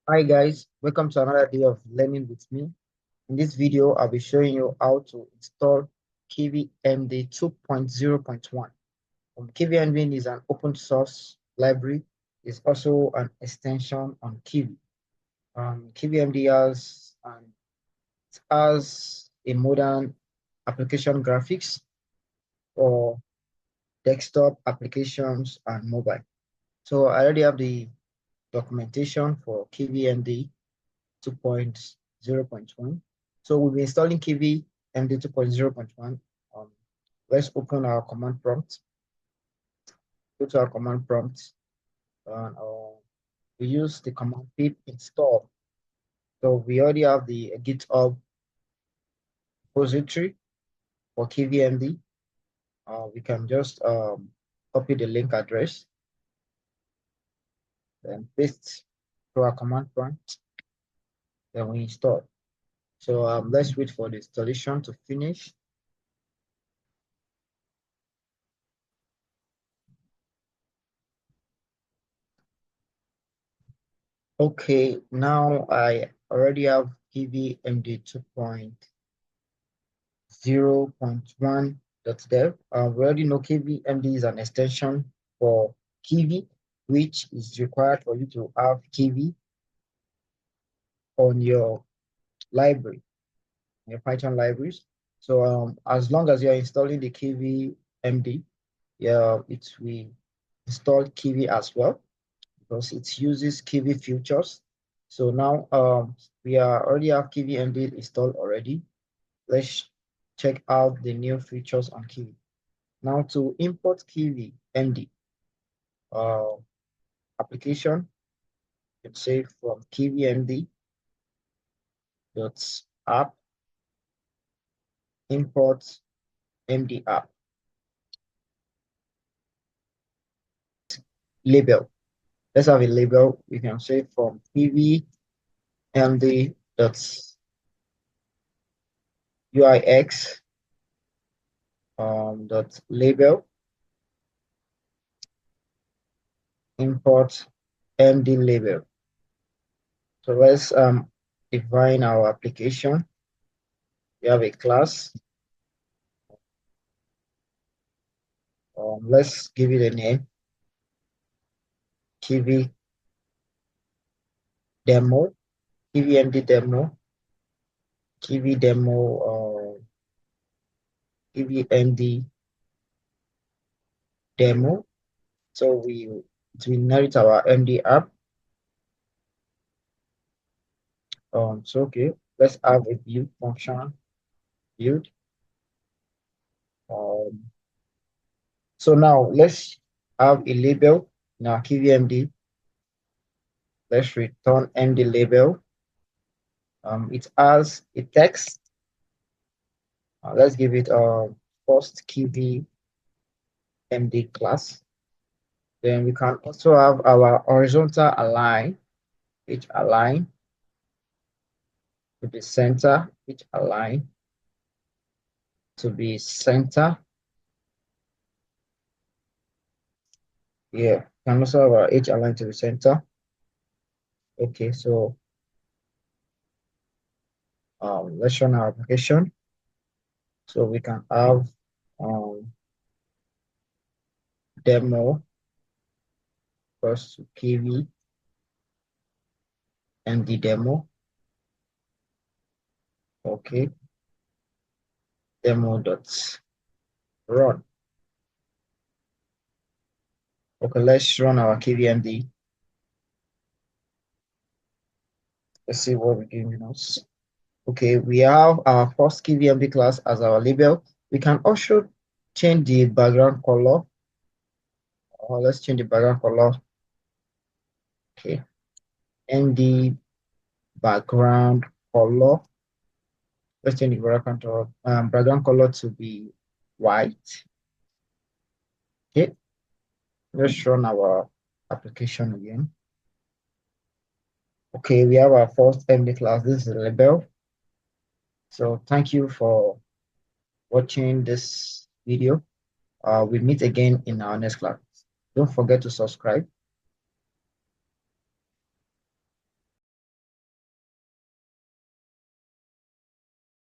Hi guys, welcome to another day of learning with me. In this video, I'll be showing you how to install KivyMD 2.0.1. KivyMD is an open source library. It's also an extension on Kivy. KivyMD has a modern application graphics for desktop applications and mobile. So I already have the documentation for KivyMD 2.0.1. So we'll be installing Kivy MD 2.0.1. Let's open our command prompt. Go to our command prompt and we use the command pip install. So we already have the GitHub repository for KivyMD. We can just copy the link address and paste to our command prompt. Then we install. So let's wait for the installation to finish. Okay, now I already have Kivy kivymd2.0.1.dev. We already know KivyMD is an extension for Kivy, which is required for you to have Kivy on your library, your Python libraries. So as long as you're installing the KivyMD, yeah, it will install Kivy as well, because it uses Kivy features. So now we already have KivyMD installed already. Let's check out the new features on Kivy. Now to import KivyMD uh, application, you can say from kivymd.app import md app label. Let's have a label. We can say from kivymd.uix dot label import md label. So let's define our application. We have a class. Let's give it a name, Kivy demo, KivyMD demo, Kivy demo, KivyMD demo. So to inherit our MD app. So okay, let's have a build function build. Um, so now let's have a label in our KivyMD. Let's return MD label. It has a text. Let's give it first KivyMD class. Then we can also have our horizontal align, which align to the center, which align to be center. Yeah, can also have our edge align to the center. Okay, so let's run our application. So we can have demo first to Kivy and the demo. Okay, demo dot run. Okay, let's run our KivyMD. Let's see what we're giving us. Okay, we have our first KivyMD class as our label. We can also change the background color. Let's change the background color. Okay, and the background color. Let's change the background color to be white. Okay, let's run our application again. Okay, we have our first MD class. This is the label. So thank you for watching this video. We'll meet again in our next class. Don't forget to subscribe.